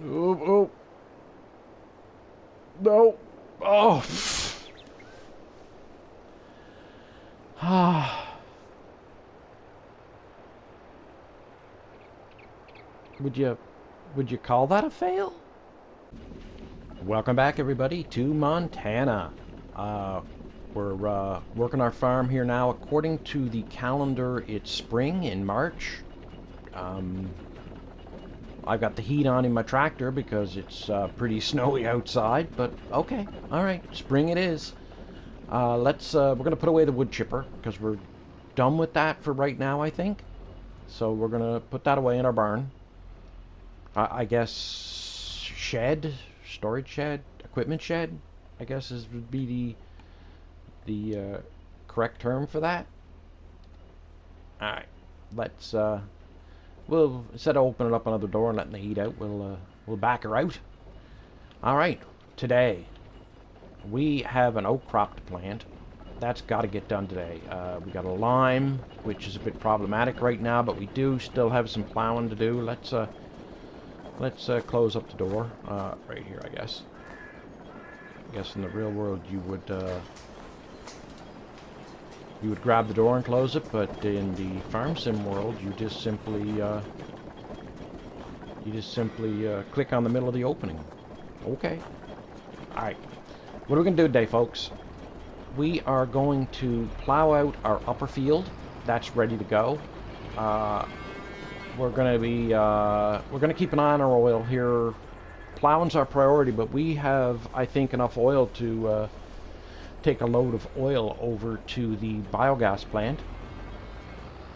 Oh, oh. No. Oh. Ah. would you call that a fail? Welcome back, everybody, to Montana. We're working our farm here now. According to the calendar, it's spring in March. I've got the heat on in my tractor because it's pretty snowy outside, but okay, all right, spring it is. We're gonna put away the wood chipper because we're done with that for right now, I think. So we're gonna put that away in our barn. I guess shed, storage shed, equipment shed, I guess would be the correct term for that. All right, let's we'll, instead of opening up another door and letting the heat out, we'll back her out. All right, today we have an oak crop to plant. That's got to get done today. We got a lime, which is a bit problematic right now, but we do still have some plowing to do. Let's close up the door right here, I guess. I guess in the real world you would grab the door and close it, but in the farm sim world you just simply click on the middle of the opening. Okay. All right. What are we gonna do today, folks? We are going to plow out our upper field. That's ready to go. We're gonna keep an eye on our oil here. Plowing's our priority, but we have, I think, enough oil to take a load of oil over to the biogas plant.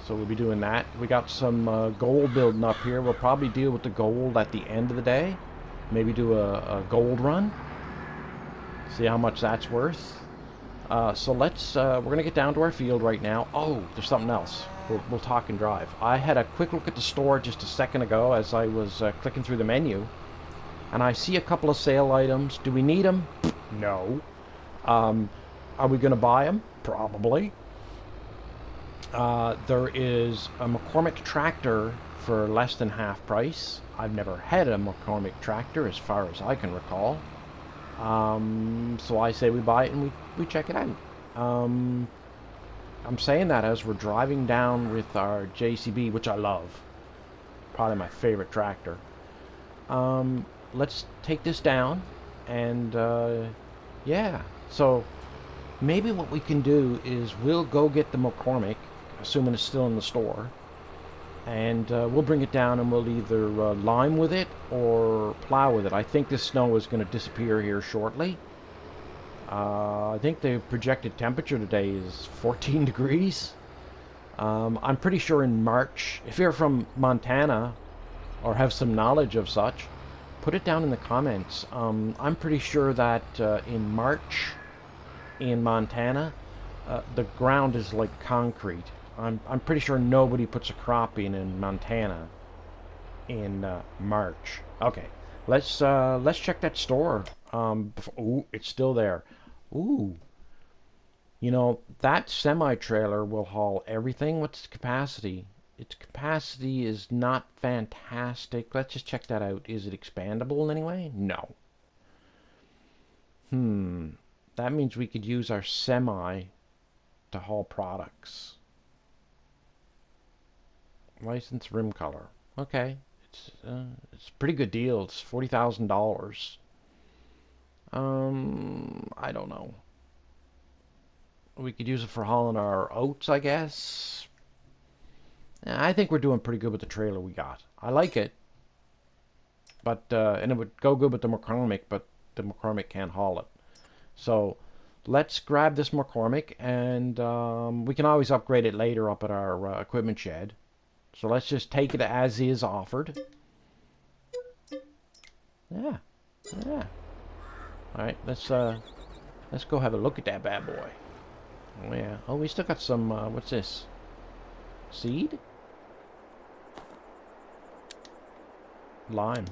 So we'll be doing that. We got some gold building up here. We'll probably deal with the gold at the end of the day. Maybe do a gold run. See how much that's worth. So we're going to get down to our field right now. Oh, there's something else. We'll talk and drive. I had a quick look at the store just a second ago as I was clicking through the menu. And I see a couple of sale items. Do we need them? No. Are we going to buy them? Probably. There is a McCormick tractor for less than half price. I've never had a McCormick tractor as far as I can recall. So I say we buy it and we check it out. I'm saying that as we're driving down with our JCB, which I love. Probably my favorite tractor. Let's take this down and yeah. So maybe what we can do is we'll go get the McCormick, assuming it's still in the store, and we'll bring it down and we'll either lime with it or plow with it. I think this snow is going to disappear here shortly. I think the projected temperature today is 14 degrees. I'm pretty sure in March, if you're from Montana or have some knowledge of such, put it down in the comments. I'm pretty sure that in March in Montana, the ground is like concrete. I'm pretty sure nobody puts a crop in Montana in March. Okay, let's check that store. Ooh, it's still there. Ooh, you know, that semi-trailer will haul everything. What's its capacity? Its capacity is not fantastic. Let's just check that out. Is it expandable in any way? No. That means we could use our semi to haul products. License rim color. Okay, it's a pretty good deal. It's $40,000. I don't know. We could use it for hauling our oats, I guess. I think we're doing pretty good with the trailer we got. I like it, but and it would go good with the McCormick, but the McCormick can't haul it. So let's grab this McCormick, and we can always upgrade it later up at our equipment shed. So let's just take it as is offered. Yeah, yeah. All right, let's go have a look at that bad boy. Oh yeah. Oh, we still got some. What's this? Seed? Lime.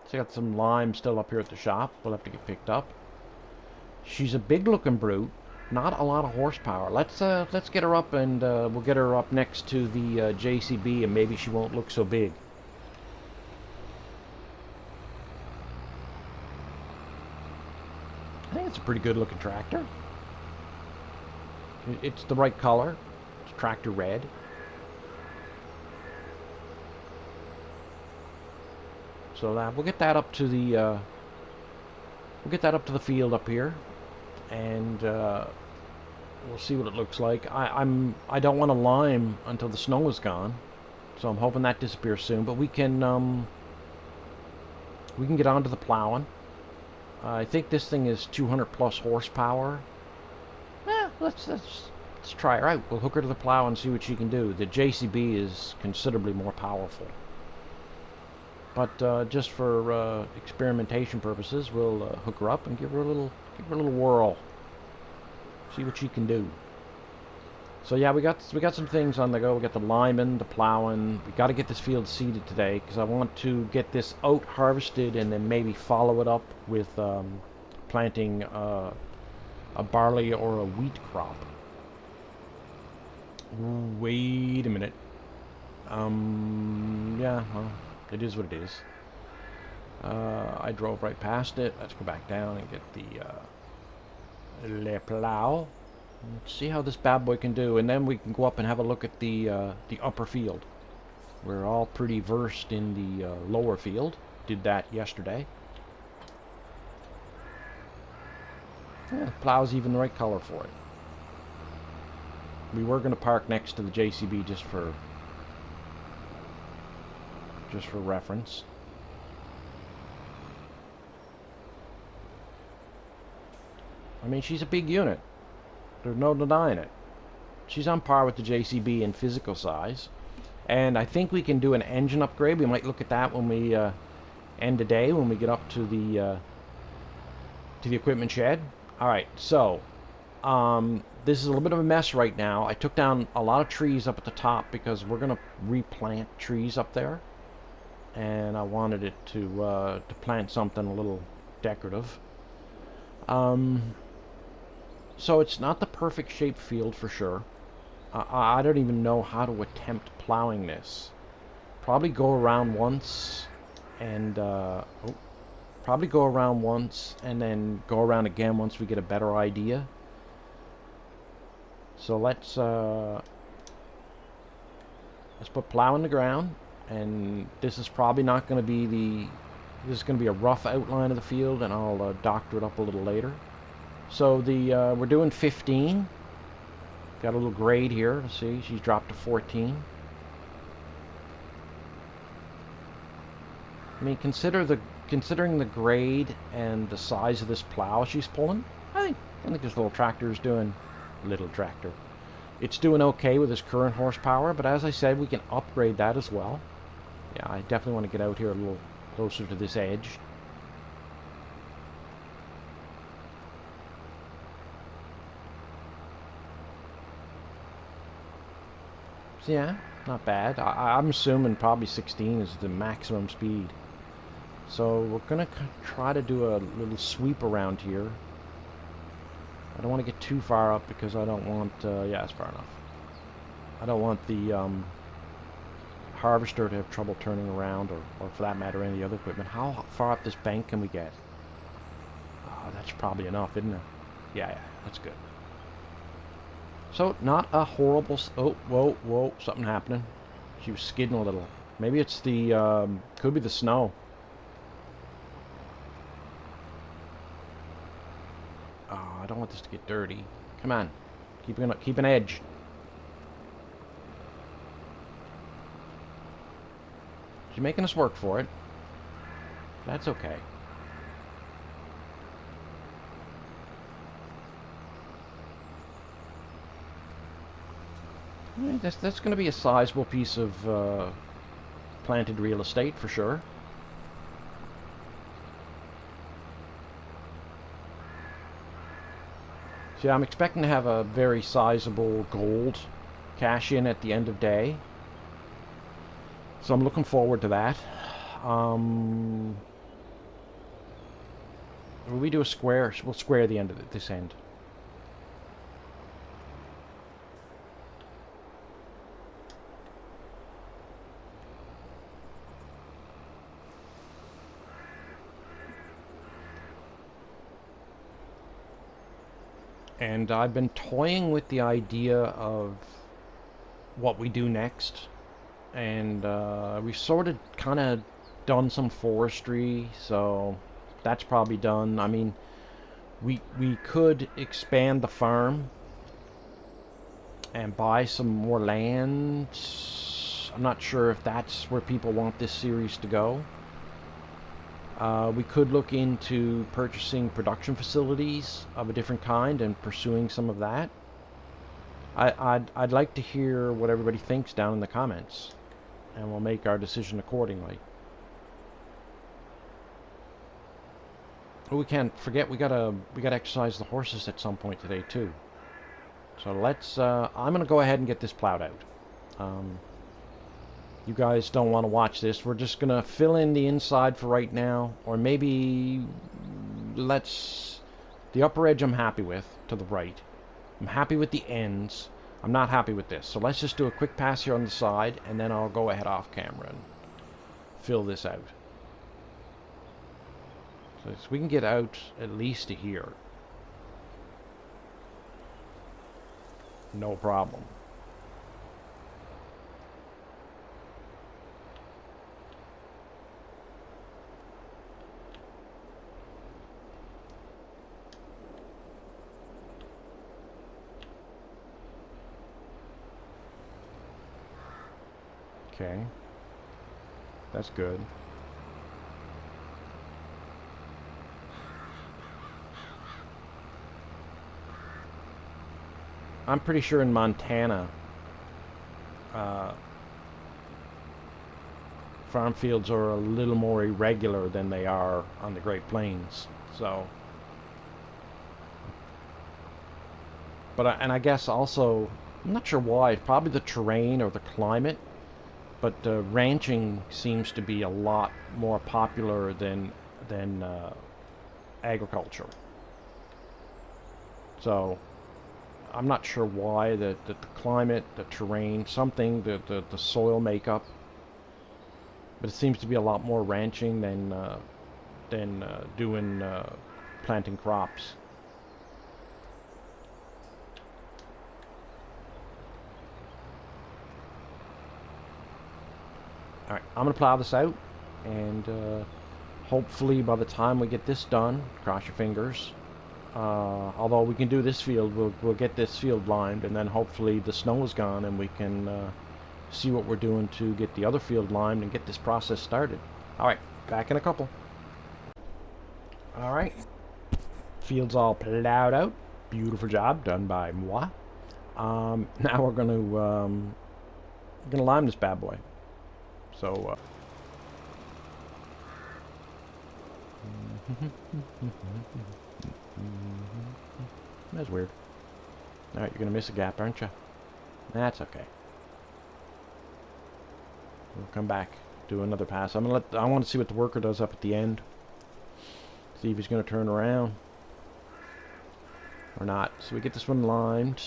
So I got some lime still up here at the shop. We'll have to get picked up. She's a big-looking brute. Not a lot of horsepower. Let's get her up, and we'll get her up next to the JCB, and maybe she won't look so big. It's a pretty good looking tractor. It's the right color. It's tractor red. So we'll get that up to the field up here, and we'll see what it looks like. I don't want to lime until the snow is gone, so I'm hoping that disappears soon. But we can get onto the plowing. I think this thing is 200 plus horsepower. Let's try her out. We'll hook her to the plow and see what she can do. The JCB is considerably more powerful. But just for experimentation purposes, we'll hook her up and give her a little whirl. See what she can do. So yeah, we got some things on the go. We got the liming, the plowing. We got to get this field seeded today because I want to get this oat harvested and then maybe follow it up with planting a barley or a wheat crop. Wait a minute. Yeah, well, it is what it is. I drove right past it. Let's go back down and get the le plow. Let's see how this bad boy can do, and then we can go up and have a look at the upper field. We're all pretty versed in the lower field. Did that yesterday. Yeah, the plow's even the right color for it. We were going to park next to the JCB just for reference. I mean, she's a big unit. There's no denying it. She's on par with the JCB in physical size. And I think we can do an engine upgrade. We might look at that when we end the day, when we get up to the equipment shed. Alright, so this is a little bit of a mess right now. I took down a lot of trees up at the top because we're going to replant trees up there. And I wanted it to plant something a little decorative. So it's not the perfect shaped field for sure. I don't even know how to attempt plowing this. Probably go around once and probably go around once and then go around again once we get a better idea. So let's put plow in the ground, and this is probably not going to be this is going to be a rough outline of the field, and I'll doctor it up a little later. So we're doing 15. Got a little grade here. See, she's dropped to 14. I mean, considering the grade and the size of this plow she's pulling, I think this little tractor is doing It's doing okay with its current horsepower, but as I said, we can upgrade that as well. Yeah, I definitely want to get out here a little closer to this edge. So yeah, not bad. I'm assuming probably 16 is the maximum speed. So we're going to try to do a little sweep around here. I don't want to get too far up because I don't want... yeah, it's far enough. I don't want the harvester to have trouble turning around, or for that matter, any other equipment. How far up this bank can we get? Oh, that's probably enough, isn't it? Yeah, that's good. So, not a horrible... Oh, whoa, something happening. She was skidding a little. Maybe it's the... could be the snow. Oh, I don't want this to get dirty. Come on. Keep an edge. She's making us work for it. That's okay. That's going to be a sizable piece of planted real estate for sure. So yeah, I'm expecting to have a very sizable gold cash in at the end of day. So I'm looking forward to that. Will we do a square? We'll square the end of this end. And I've been toying with the idea of what we do next. And we've sort of kind of done some forestry, so that's probably done. I mean, we could expand the farm and buy some more land. I'm not sure if that's where people want this series to go. We could look into purchasing production facilities of a different kind and pursuing some of that. I'd like to hear what everybody thinks down in the comments, and we'll make our decision accordingly. Oh, we can't forget we gotta exercise the horses at some point today too. So let's. I'm gonna go ahead and get this plowed out. You guys don't want to watch this. We're just gonna fill in the inside for right now, or maybe let's. The upper edge I'm happy with, to the right. I'm happy with the ends. I'm not happy with this. So let's just do a quick pass here on the side, and then I'll go ahead off camera and fill this out. So we can get out at least to here. No problem. Okay. That's good. I'm pretty sure in Montana, farm fields are a little more irregular than they are on the Great Plains. So, but I guess also, I'm not sure why. Probably the terrain or the climate. But ranching seems to be a lot more popular than agriculture. So I'm not sure why. The climate, the terrain, something, the soil makeup. But it seems to be a lot more ranching than doing planting crops. Alright, I'm going to plow this out, and hopefully by the time we get this done, cross your fingers, although we can do this field, we'll get this field lined, and then hopefully the snow is gone and we can see what we're doing to get the other field limed and get this process started. Alright, back in a couple. Alright, field's all plowed out. Beautiful job done by moi. Now we're going to lime this bad boy. So, that's weird. Alright, you're gonna miss a gap, aren't you? That's okay. We'll come back, do another pass. I want to see what the worker does up at the end. See if he's gonna turn around or not. So we get this one limed,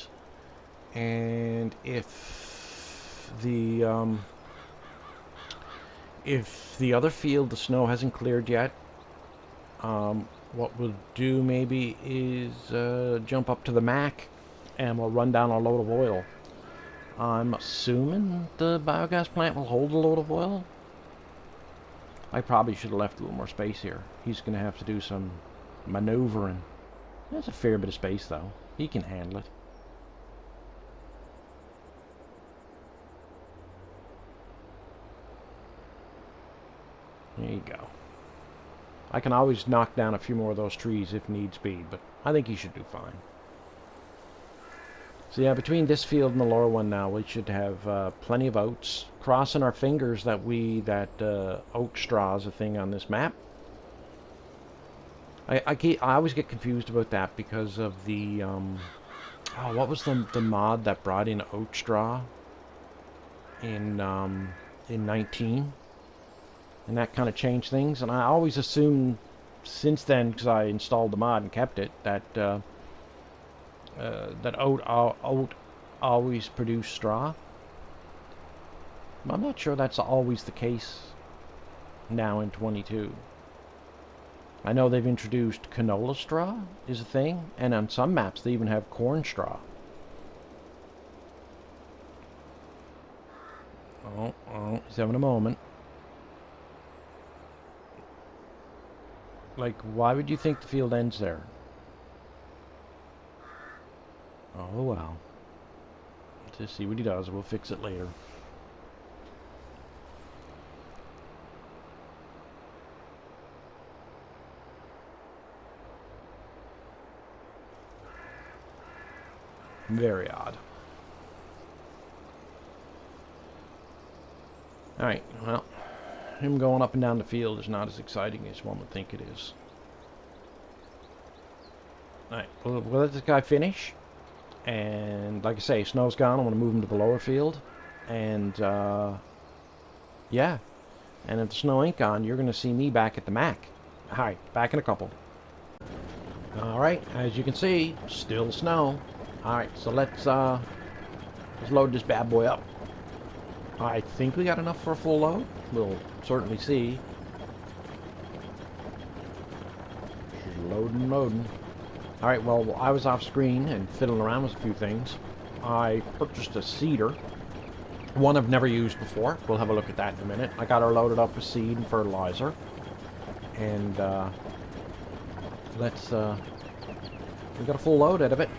and if the other field, the snow hasn't cleared yet, what we'll do maybe is jump up to the Mac and we'll run down a load of oil. I'm assuming the biogas plant will hold a load of oil. I probably should have left a little more space here. He's going to have to do some maneuvering. That's a fair bit of space though. He can handle it. There you go. I can always knock down a few more of those trees if needs be, but I think he should do fine. So yeah, between this field and the lower one now, we should have plenty of oats. Crossing our fingers that oat straw is a thing on this map. I always get confused about that because of the what was the mod that brought in oat straw in 19? And that kind of changed things, and I always assumed since then, because I installed the mod and kept it, that that oat always produced straw. I'm not sure that's always the case now in 22. I know they've introduced canola straw is a thing, and on some maps they even have corn straw. Oh, he's having a moment. Like, why would you think the field ends there? Oh well. Let's just see what he does. We'll fix it later. Very odd. Alright, well, him going up and down the field is not as exciting as one would think it is. Alright, we'll let this guy finish. And like I say, snow's gone. I'm going to move him to the lower field. And, yeah. And if the snow ain't gone, you're going to see me back at the Mac. Alright, back in a couple. Alright, as you can see, still snow. Alright, so let's load this bad boy up. I think we got enough for a full load. We'll certainly see. Just loading. Alright, well, I was off screen and fiddling around with a few things. I purchased a seeder. One I've never used before. We'll have a look at that in a minute. I got her loaded up with seed and fertilizer. And, let's, we got a full load out of it.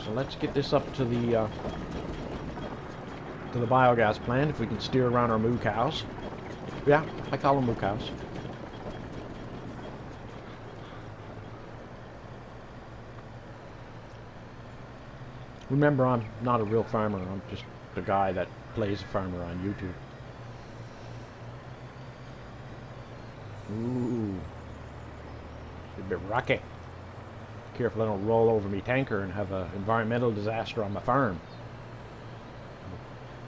So let's get this up to the biogas plant, if we can steer around our moo cows. Yeah, I call them moo cows. Remember, I'm not a real farmer. I'm just the guy that plays a farmer on YouTube. Ooh. It's a bit rocky. Careful I don't roll over me tanker and have an environmental disaster on my farm.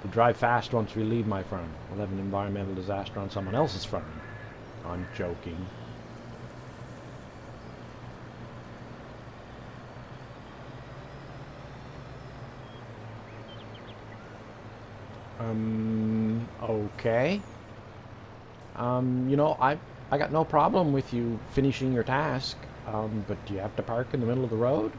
We'll drive fast once we leave my farm. We'll have an environmental disaster on someone else's farm. I'm joking. Okay. You know, I got no problem with you finishing your task, but do you have to park in the middle of the road?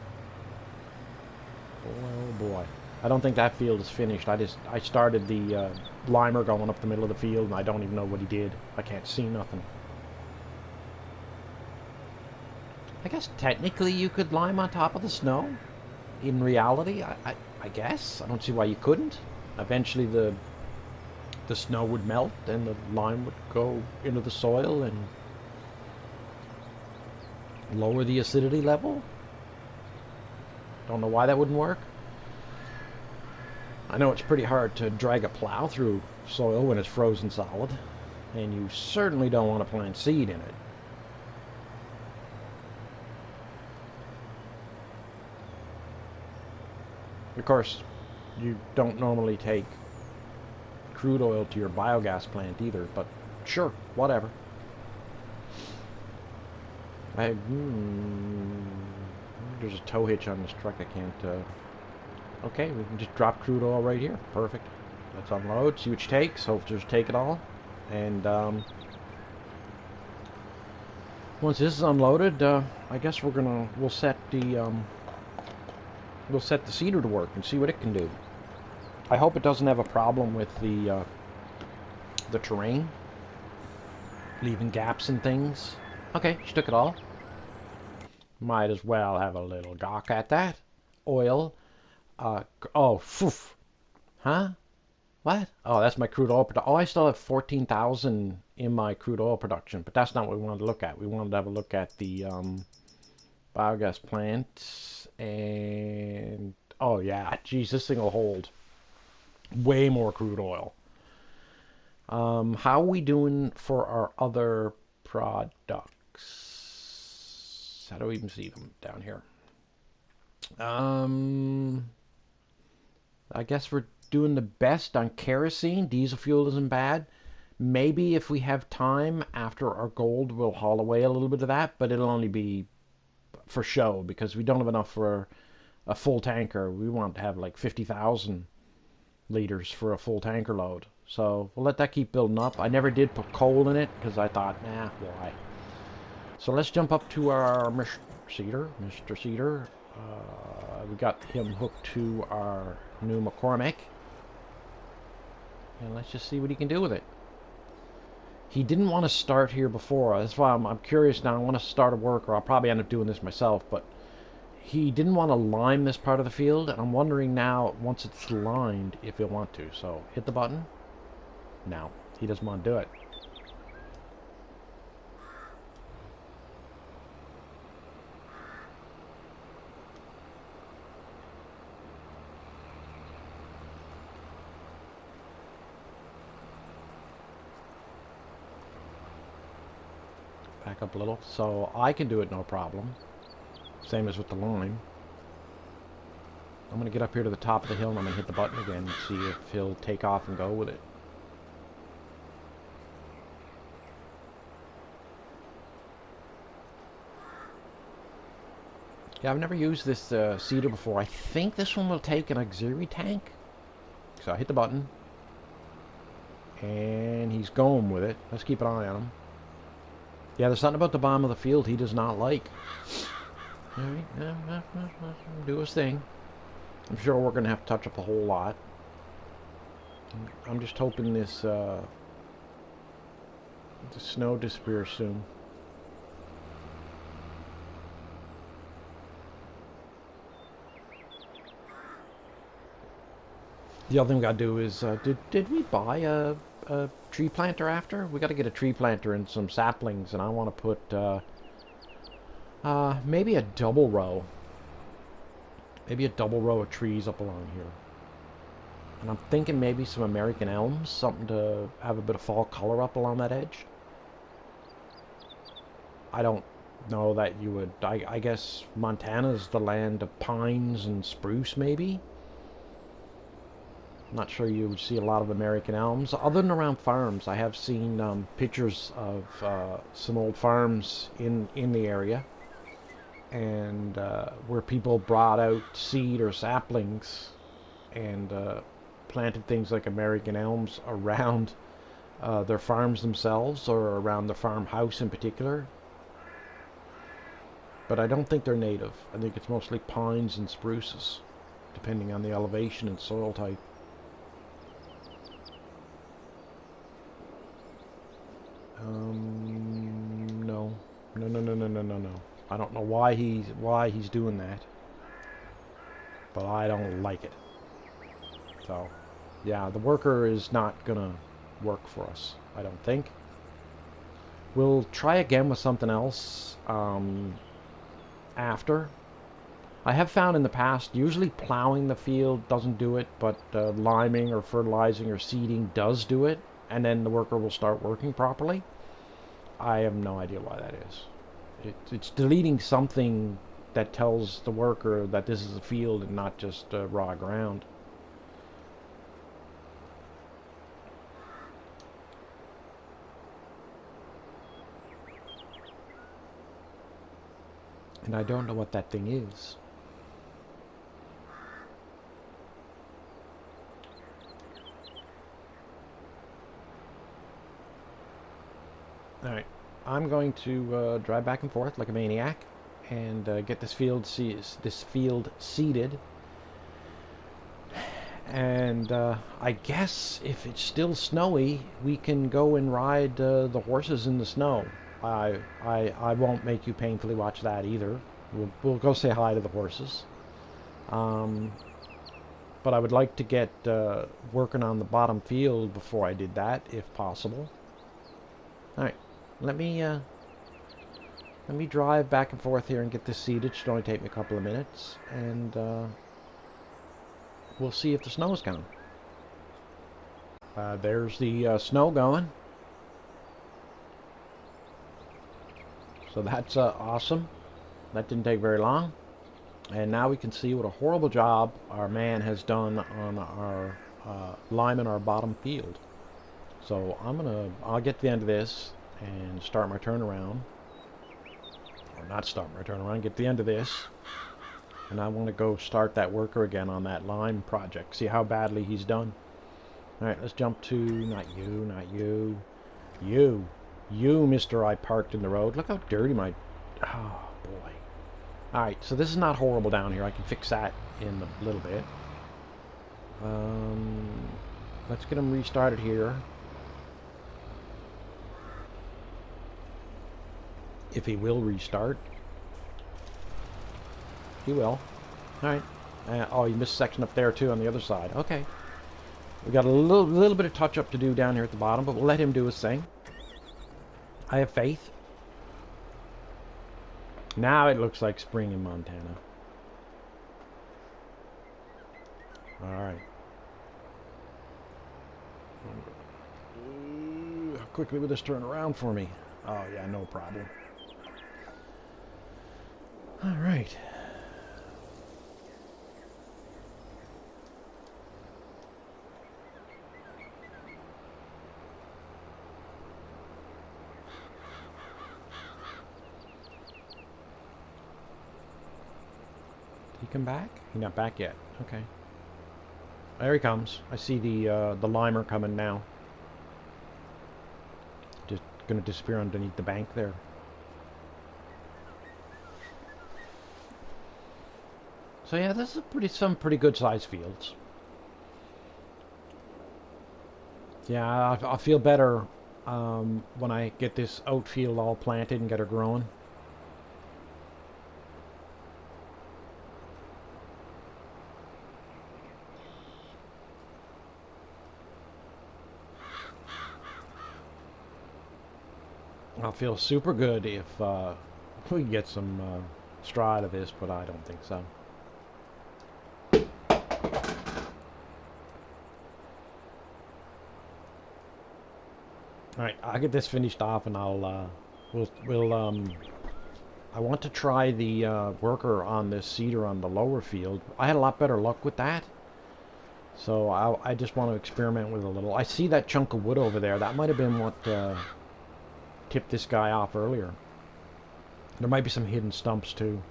Oh boy. I don't think that field is finished. I started the limer going up the middle of the field, and I don't even know what he did. I can't see nothing. I guess technically you could lime on top of the snow. In reality, I guess. I don't see why you couldn't. Eventually the snow would melt and the lime would go into the soil and lower the acidity level. Don't know why that wouldn't work. I know it's pretty hard to drag a plow through soil when it's frozen solid, and you certainly don't want to plant seed in it. Of course, you don't normally take crude oil to your biogas plant either, but sure, whatever. There's a tow hitch on this truck. I can't, okay, we can just drop crude oil right here. Perfect. Let's unload, see what it takes. Hope just take it all. And, once this is unloaded, I guess we'll set the seeder to work and see what it can do. I hope it doesn't have a problem with the terrain, leaving gaps and things. Okay, she took it all. Might as well have a little gawk at that. Oil. Oh, phew. Huh? What? Oh, that's my crude oil production. Oh, I still have 14,000 in my crude oil production, but that's not what we wanted to look at. We wanted to have a look at the biogas plant. And oh yeah, geez, this thing will hold way more crude oil. How are we doing for our other products? How do we even see them down here? I guess we're doing the best on kerosene. Diesel fuel isn't bad. Maybe if we have time after our gold, we'll haul away a little bit of that, but it'll only be for show because we don't have enough for a full tanker. We want to have like 50,000 liters for a full tanker load. So we'll let that keep building up. I never did put coal in it because I thought, nah, why? So let's jump up to our Mr. Cedar. We got him hooked to our new McCormick. And let's just see what he can do with it. He didn't want to start here before. That's why I'm curious now. I want to start a work, or I'll probably end up doing this myself. But he didn't want to lime this part of the field. And I'm wondering now, once it's limed, if he'll want to. So hit the button. No, he doesn't want to do it. Back up a little. So I can do it no problem. Same as with the lime. I'm going to get up here to the top of the hill and I'm going to hit the button again and see if he'll take off and go with it. Yeah, I've never used this seeder before. I think this one will take an auxiliary tank. So I hit the button. And he's going with it. Let's keep an eye on him. Yeah, there's something about the bottom of the field he does not like. Alright, do his thing. I'm sure we're going to have to touch up a whole lot. I'm just hoping this the snow disappears soon. The other thing we got to do is, did we buy a tree planter after? We got to get a tree planter and some saplings, and I want to put maybe a double row. Maybe a double row of trees up along here. And I'm thinking maybe some American elms, something to have a bit of fall color up along that edge. I don't know that you would, I guess Montana's the land of pines and spruce maybe. Not sure you would see a lot of American elms. Other than around farms, I have seen pictures of some old farms in the area. And where people brought out seed or saplings and planted things like American elms around their farms themselves or around the farmhouse in particular. But I don't think they're native. I think it's mostly pines and spruces, depending on the elevation and soil type. No. I don't know why he's doing that, but I don't like it. So, yeah, the worker is not gonna work for us, I don't think. We'll try again with something else after. I have found in the past, usually plowing the field doesn't do it, but liming or fertilizing or seeding does do it, and then the worker will start working properly. I have no idea why that is. It's deleting something that tells the worker that this is a field and not just raw ground. And I don't know what that thing is. Alright. I'm going to drive back and forth like a maniac and get this field seeded. And I guess if it's still snowy, we can go and ride the horses in the snow. I won't make you painfully watch that either. We'll go say hi to the horses. But I would like to get working on the bottom field before I did that, if possible. All right. Let me drive back and forth here and get this seeded. It should only take me a couple of minutes, and we'll see if the snow's gone. There's the snow going. So that's awesome. That didn't take very long. And now we can see what a horrible job our man has done on our liming our bottom field. So I'll get to the end of this and start my turnaround, or not start my turnaround, get to the end of this, and I want to go start that worker again on that lime project, see how badly he's done. Alright, let's jump to, not you, You, mister, I parked in the road. Look how dirty my... Oh, boy. Alright, so this is not horrible down here. I can fix that in a little bit. Let's get him restarted here. If he will restart. He will. Alright. Oh, you missed a section up there too on the other side. Okay. We got a little bit of touch up to do down here at the bottom, but we'll let him do his thing. I have faith. Now it looks like spring in Montana. Alright. How quickly will this turn around for me? Oh yeah, no problem. Alright. Did he come back? He's not back yet. Okay. There he comes. I see the limer coming now. Just gonna disappear underneath the bank there. So yeah, this is some pretty good sized fields. Yeah, I'll feel better when I get this outfield all planted and get her growing. I'll feel super good if we get some straw out of this, but I don't think so. All right, I'll get this finished off, and I'll I want to try the worker on this cedar on the lower field. I had a lot better luck with that, so I just want to experiment with a little. I see that chunk of wood over there. That might have been what tipped this guy off earlier. There might be some hidden stumps too.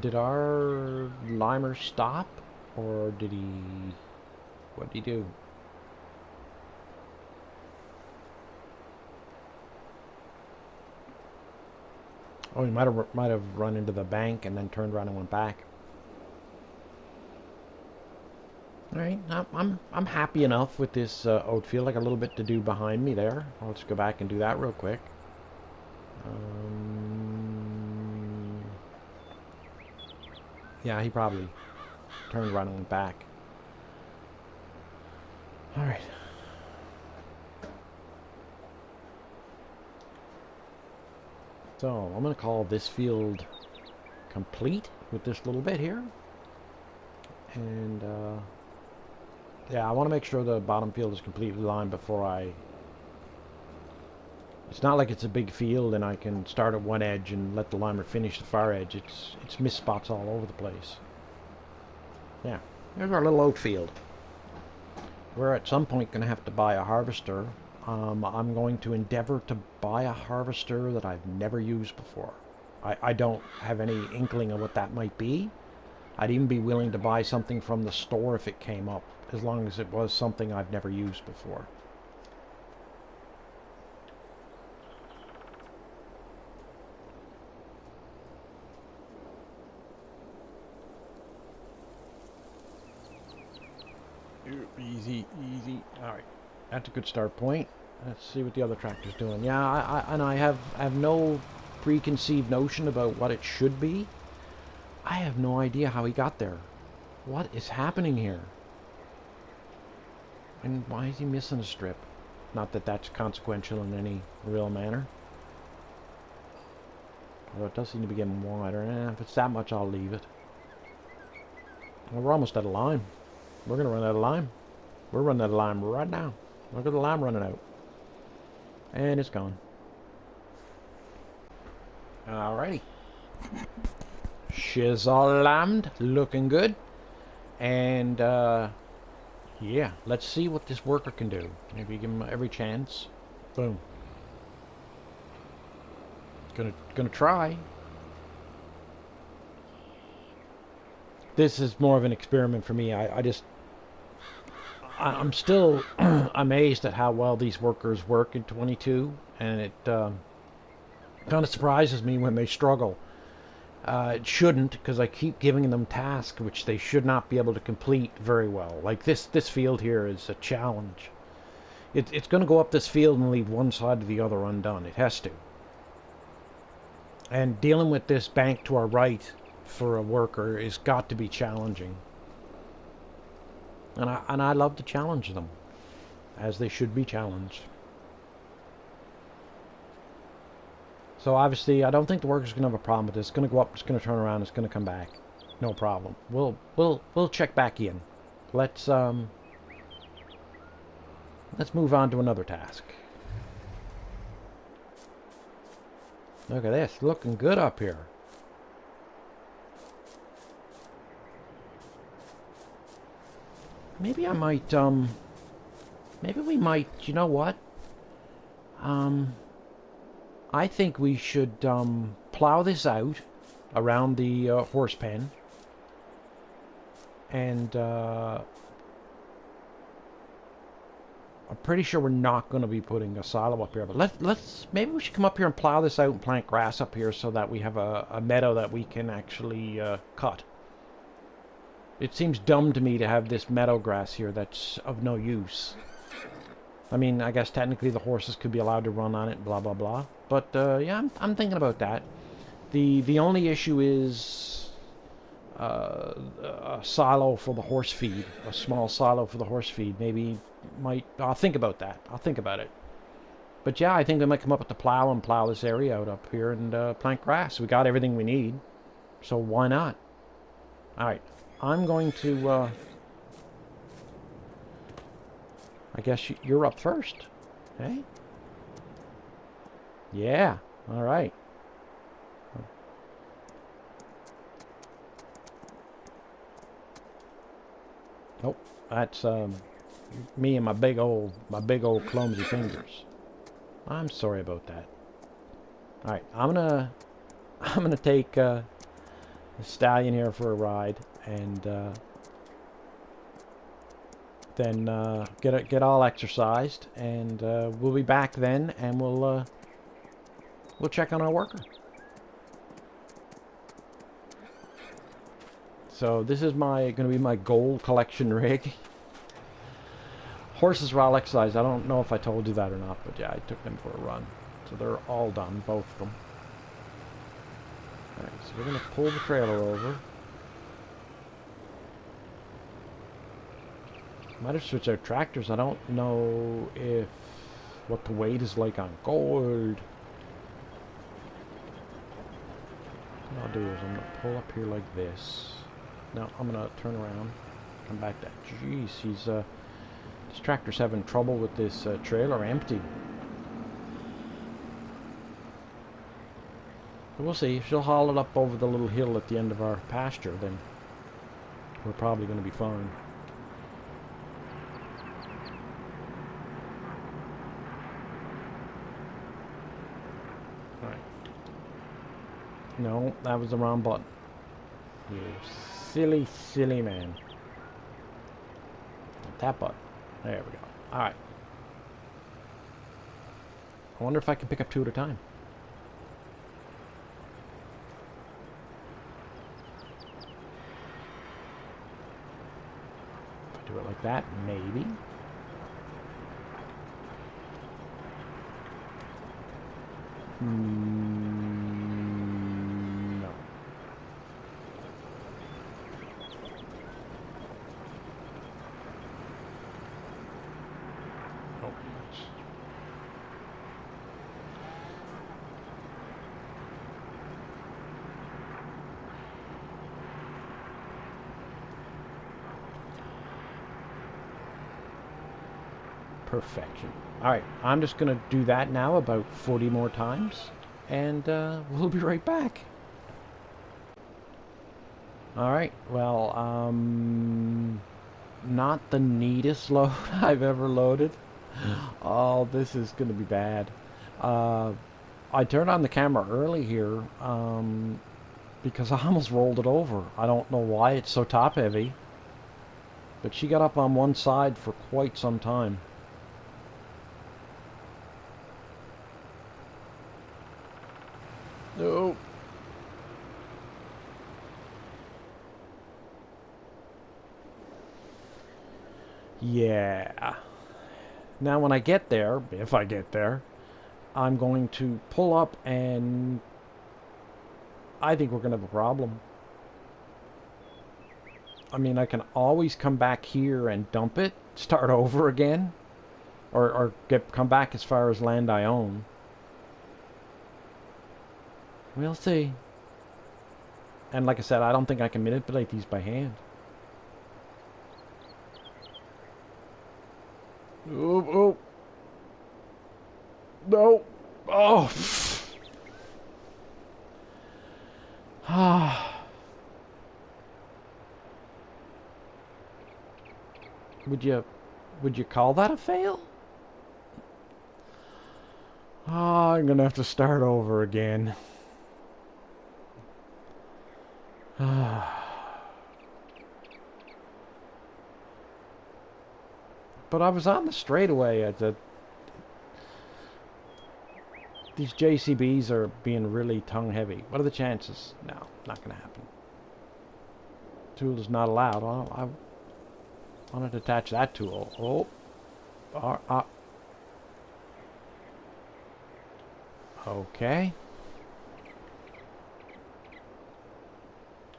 Did our limer stop, or did he? What did he do? Oh, he might have run into the bank and then turned around and went back. All right, I'm happy enough with this outfield. Like a little bit to do behind me there. I'll just go back and do that real quick. Yeah, he probably turned around and went back. All right. So I'm going to call this field complete with this little bit here. And yeah, I want to make sure the bottom field is completely lined before I... It's not like it's a big field and I can start at one edge and let the limer finish the far edge. It's missed spots all over the place. Yeah, there's our little outfield. We're at some point going to have to buy a harvester. I'm going to endeavor to buy a harvester that I've never used before. I don't have any inkling of what that might be. I'd even be willing to buy something from the store if it came up, as long as it was something I've never used before. Easy, easy. All right, that's a good start point. Let's see what the other tractor's doing. Yeah, I have no preconceived notion about what it should be. I have no idea how he got there. What is happening here? And why is he missing a strip? Not that that's consequential in any real manner. Although it does seem to be getting wider. If it's that much, I'll leave it. Well, we're almost out of lime. We're going to run out of lime. We're running out of lime right now. Look at the lime running out. And it's gone. Alrighty. Shiz all lammed. Looking good. And, yeah. Let's see what this worker can do. Maybe give him every chance. Boom. Gonna try. This is more of an experiment for me. I'm still amazed at how well these workers work in 22, and it kind of surprises me when they struggle. It shouldn't, because I keep giving them tasks which they should not be able to complete very well. Like this field here is a challenge. It's going to go up this field and leave one side or the other undone. It has to. And dealing with this bank to our right for a worker is got to be challenging. And I love to challenge them, as they should be challenged. So obviously, I don't think the worker's going to have a problem with this. It's going to go up, it's going to turn around, it's going to come back. No problem. We'll check back in. Let's move on to another task. Look at this, looking good up here. Maybe I might, maybe we might, you know what? I think we should, plow this out around the, horse pen. And, I'm pretty sure we're not going to be putting a silo up here. But maybe we should come up here and plow this out and plant grass up here so that we have a meadow that we can actually, cut. It seems dumb to me to have this meadow grass here that's of no use. I mean, I guess technically the horses could be allowed to run on it, blah, blah, blah. But, yeah, I'm thinking about that. The only issue is a silo for the horse feed. A small silo for the horse feed. Maybe I'll think about that. I'll think about it. But, yeah, I think we might come up with the plow and plow this area out up here and plant grass. We got everything we need. So why not? Alright. I'm going to, I guess you're up first. Hey? Yeah. All right. Oh, that's, me and my big old clumsy fingers. I'm sorry about that. All right. I'm gonna take, the stallion here for a ride. And then get all exercised, and we'll be back then, and we'll check on our worker. So this is going to be my gold collection rig. Horses are all exercised. I don't know if I told you that or not, but yeah, I took them for a run. So they're all done, both of them. All right, so we're gonna pull the trailer over. Might have switched out tractors. I don't know what the weight is like on gold. What I'll do is I'm gonna pull up here like this. Now I'm gonna turn around, come back to. Jeez, this tractor's having trouble with this trailer empty. But we'll see. If she'll haul it up over the little hill at the end of our pasture, then we're probably going to be fine. No, that was the wrong button. You silly, silly man. That button. There we go. Alright. I wonder if I can pick up two at a time. If I do it like that, maybe. No. Oh. Perfection. Alright, I'm just going to do that now about 40 more times, and we'll be right back. Alright, well, not the neatest load I've ever loaded. Oh, this is going to be bad. I turned on the camera early here, because I almost rolled it over. I don't know why it's so top heavy. But she got up on one side for quite some time. No. Yeah. Now when I get there, if I get there, I'm going to pull up and I think we're going to have a problem. I mean, I can always come back here and dump it, start over again, or come back as far as land I own. We'll see. And like I said, I don't think I can manipulate these by hand. Oh, oh. No. Oh. Ah. Would you call that a fail? Oh, I'm gonna have to start over again. But I was on the straightaway at the... These JCBs are being really tongue-heavy. What are the chances? No, not gonna happen. Tool is not allowed. Well, I wanted to attach that tool. Oh. Okay.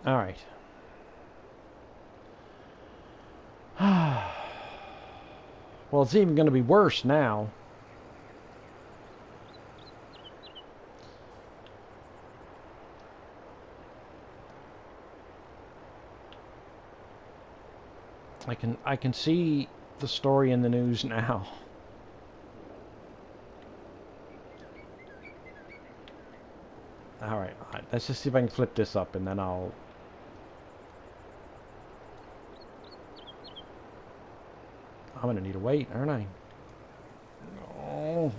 Alright. Well, it's even going to be worse now. I can see the story in the news now. Alright, let's just see if I can flip this up and then I'm gonna need to wait, aren't I? Oh.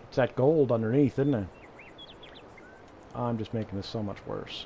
It's that gold underneath, isn't it? I'm just making this so much worse.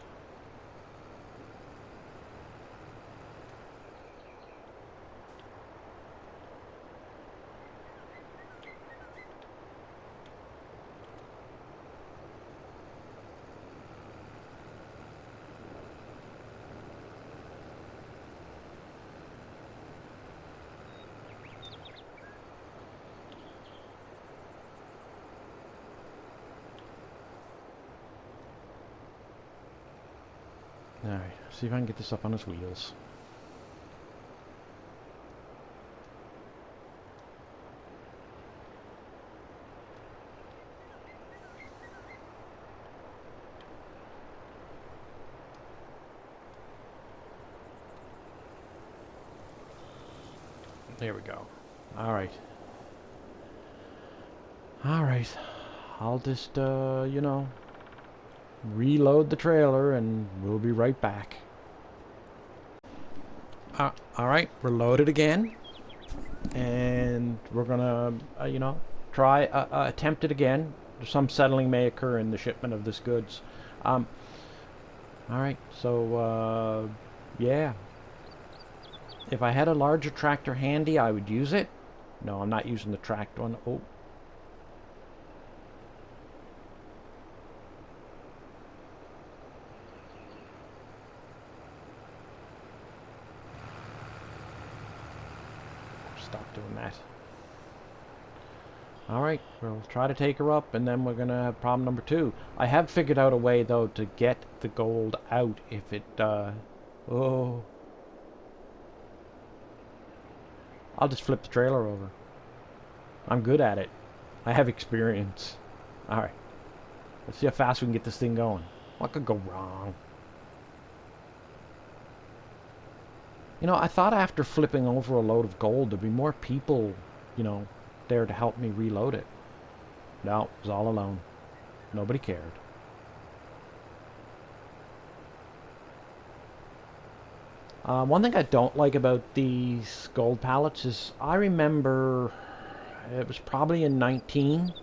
Alright, see if I can get this up on its wheels. There we go. Alright. Alright. I'll just, you know, reload the trailer and we'll be right back. Alright, we're loaded again. And we're gonna, you know, try, attempt it again. Some settling may occur in the shipment of this goods. Alright, so, yeah. If I had a larger tractor handy, I would use it. No, I'm not using the tracked one. Oh. Stop doing that. Alright, we'll try to take her up, and then we're gonna have problem number 2. I have figured out a way, though, to get the gold out if it, oh. I'll just flip the trailer over. I'm good at it. I have experience. Alright. Let's see how fast we can get this thing going. What could go wrong? You know, I thought after flipping over a load of gold, there'd be more people, you know, there to help me reload it. No, it was all alone. Nobody cared. One thing I don't like about these gold pallets is I remember it was probably in 19,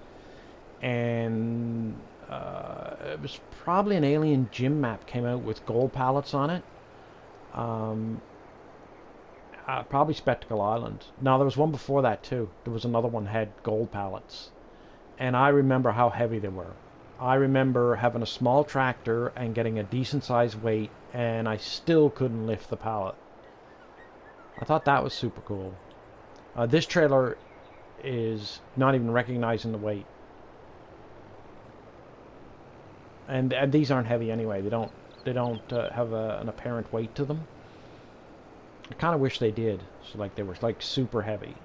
and it was probably an Alien Gym map came out with gold pallets on it. Probably Spectacle Island. No, there was one before that too. There was another one that had gold pallets. And I remember how heavy they were. I remember having a small tractor and getting a decent sized weight, and I still couldn't lift the pallet. I thought that was super cool. This trailer is not even recognizing the weight. And these aren't heavy anyway. They don't have an apparent weight to them. I kind of wish they did. So like they were like super heavy.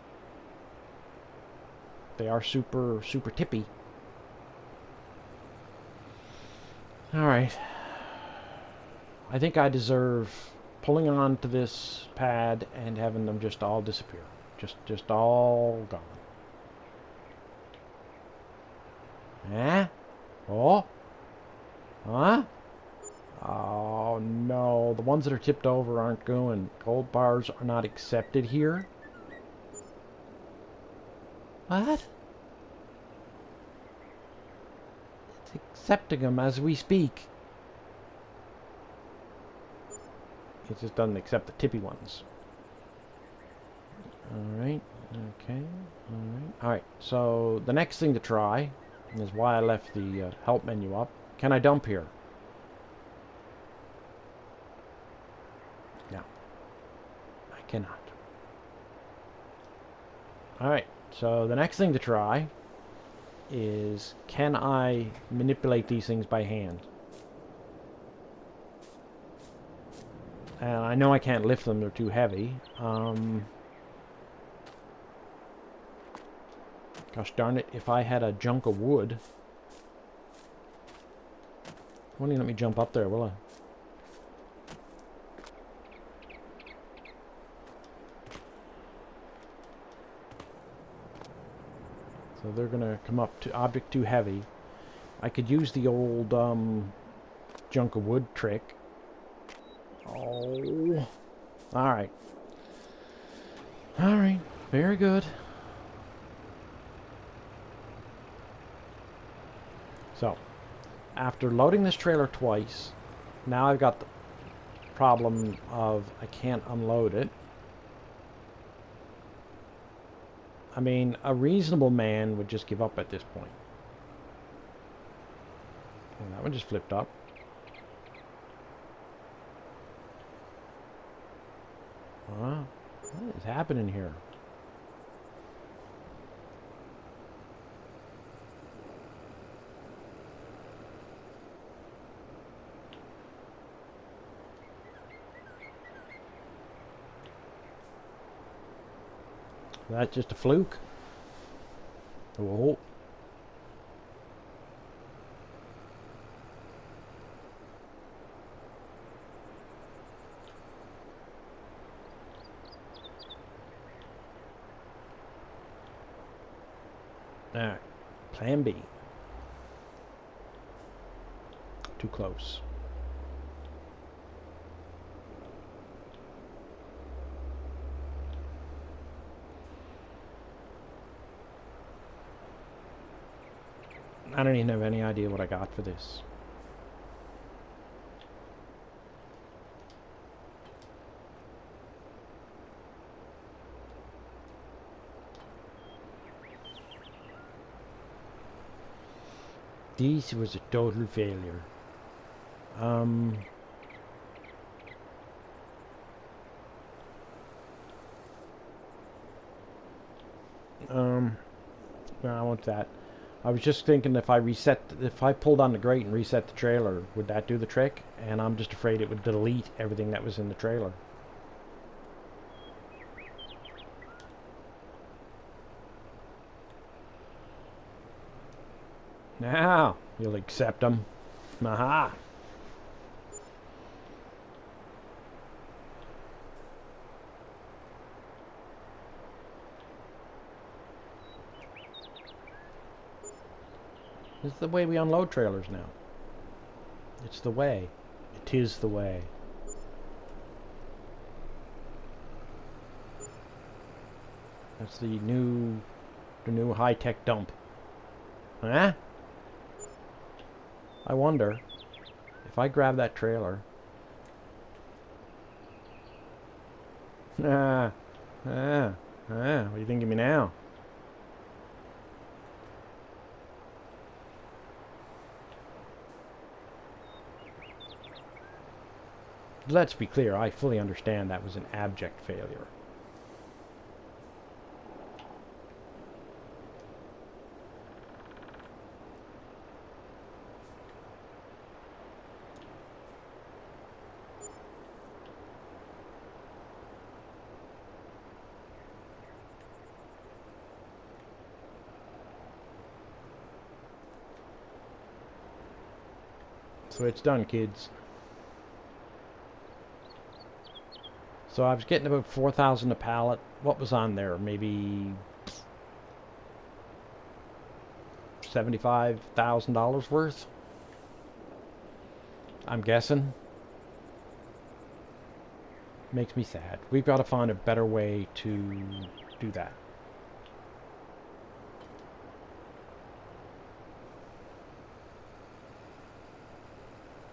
They are super tippy. Alright. I think I deserve pulling on to this pad and having them just all disappear. Just all gone. Eh? Oh? Huh? Oh no, the ones that are tipped over aren't going. Gold bars are not accepted here. What? It's accepting them as we speak. It just doesn't accept the tippy ones. Alright, okay, alright, so the next thing to try is why I left the help menu up. Can I dump here? No. I cannot. Alright, so the next thing to try is, can I manipulate these things by hand? And I know I can't lift them, they're too heavy. Gosh darn it, if I had a junk of wood... Won't even let me jump up there, will I? So they're gonna come up to object too heavy. I could use the old junk of wood trick. Oh. Alright. Alright. Very good. So, after loading this trailer twice, now I've got the problem of I can't unload it. I mean, a reasonable man would just give up at this point. And that one just flipped up. What is happening here? That's just a fluke. Whoa. Alright, plan B. Too close. I don't even have any idea what I got for this. This was a total failure. No, I want that. I was just thinking if I pulled on the grate and reset the trailer, would that do the trick? And I'm just afraid it would delete everything that was in the trailer. Now you'll accept them. Aha! This is the way we unload trailers now. It's the way. It is the way. That's the new high-tech dump. Huh? I wonder if I grab that trailer. What do you think of me now? Let's be clear, I fully understand that was an abject failure. So it's done, kids. So I was getting about 4,000 a pallet. What was on there? Maybe $75,000 worth? I'm guessing. Makes me sad. We've got to find a better way to do that.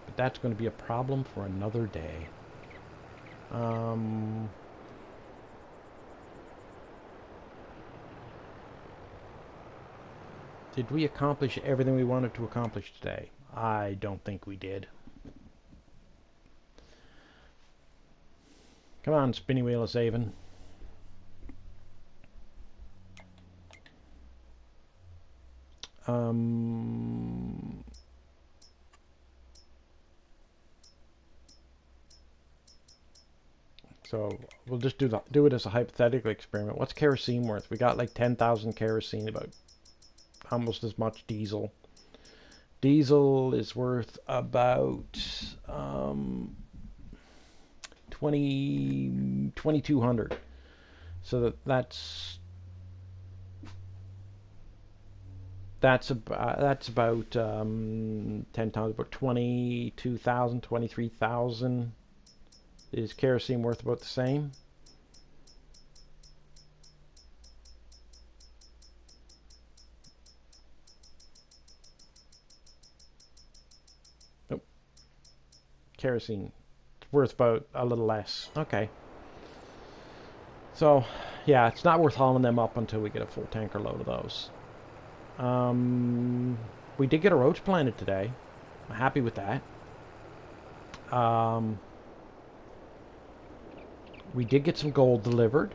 But that's going to be a problem for another day. Did we accomplish everything we wanted to accomplish today? I don't think we did. Come on, spinny wheel of saving. So we'll just do it as a hypothetical experiment. What's kerosene worth? We got like 10,000 kerosene, about almost as much diesel. Diesel is worth about 2,200. So that's about 10 times, about 22,000, 23,000. Is kerosene worth about the same? Nope. Kerosene. It's worth about a little less. Okay. So, yeah, it's not worth hauling them up until we get a full tanker load of those. We did get a roach planted today. I'm happy with that. We did get some gold delivered.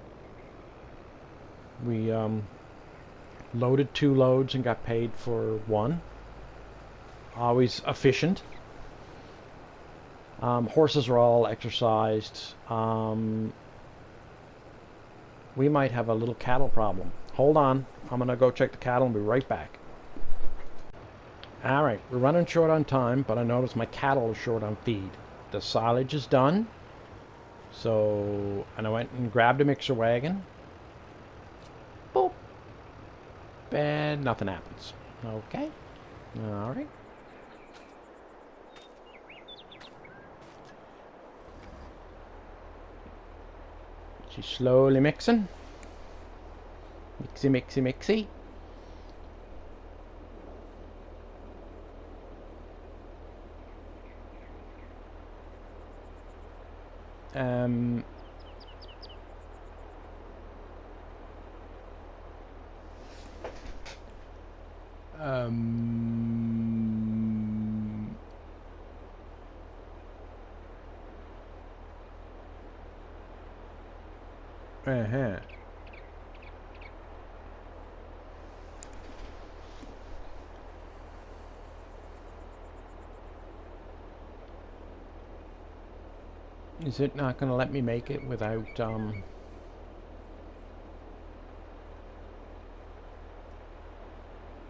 We loaded 2 loads and got paid for 1. Always efficient. Horses are all exercised. We might have a little cattle problem. Hold on. I'm going to go check the cattle and be right back. Alright, we're running short on time, but I noticed my cattle are short on feed. The silage is done. So, and I went and grabbed a mixer wagon. Boop. And nothing happens. Okay. Alright. She's slowly mixing. Mixy, mixy, mixy. Um, uh-huh. Is it not going to let me make it without,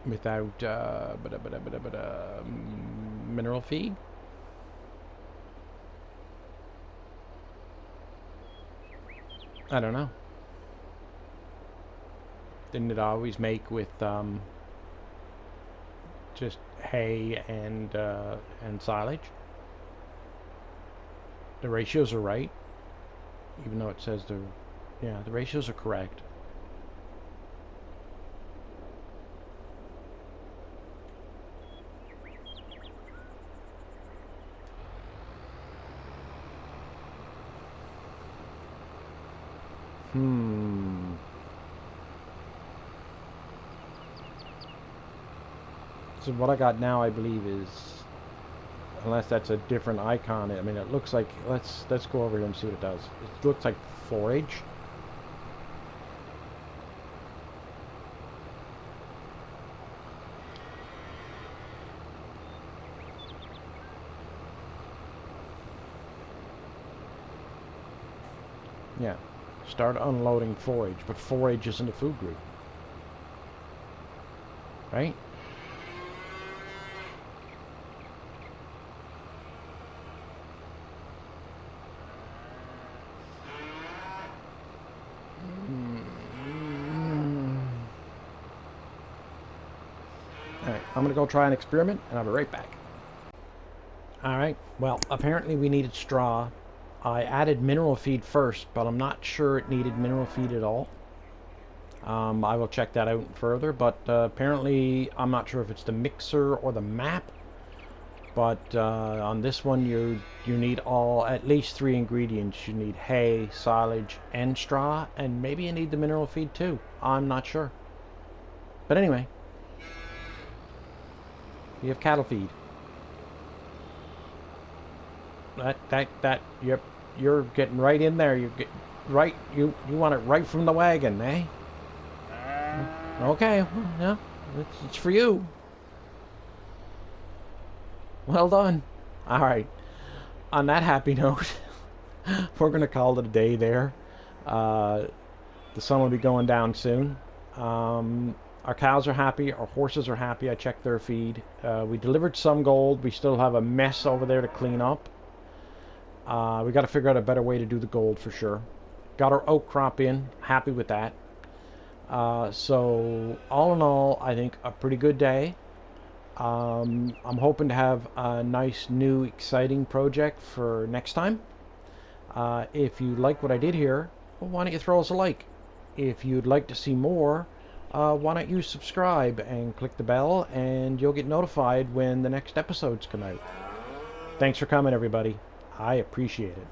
without mineral feed. I don't know. Didn't it always make with just hay and silage? The ratios are right, even though it says yeah, the ratios are correct. So what I got now, I believe, is, unless that's a different icon. I mean, it looks like, let's go over here and see what it does. It looks like forage. Yeah, start unloading forage, but forage isn't a food group, right? Alright, I'm gonna go try an experiment, and I'll be right back. Alright, well, apparently we needed straw. I added mineral feed first, but I'm not sure it needed mineral feed at all. I will check that out further, but apparently I'm not sure if it's the mixer or the map. But on this one, you need at least 3 ingredients. You need hay, silage, and straw, and maybe you need the mineral feed too. I'm not sure. But anyway, you have cattle feed. You're getting right in there. You get right. You want it right from the wagon, eh? Okay, well, yeah, it's for you. Well done. All right. On that happy note, we're gonna call it a day there. The sun will be going down soon. Our cows are happy. Our horses are happy. I checked their feed. We delivered some gold. We still have a mess over there to clean up. We got to figure out a better way to do the gold for sure. Got our oak crop in. Happy with that. So all in all, I think a pretty good day. I'm hoping to have a nice new exciting project for next time. If you like what I did here, well, why don't you throw us a like? If you'd like to see more, why don't you subscribe and click the bell, and you'll get notified when the next episodes come out. Thanks for coming, everybody. I appreciate it.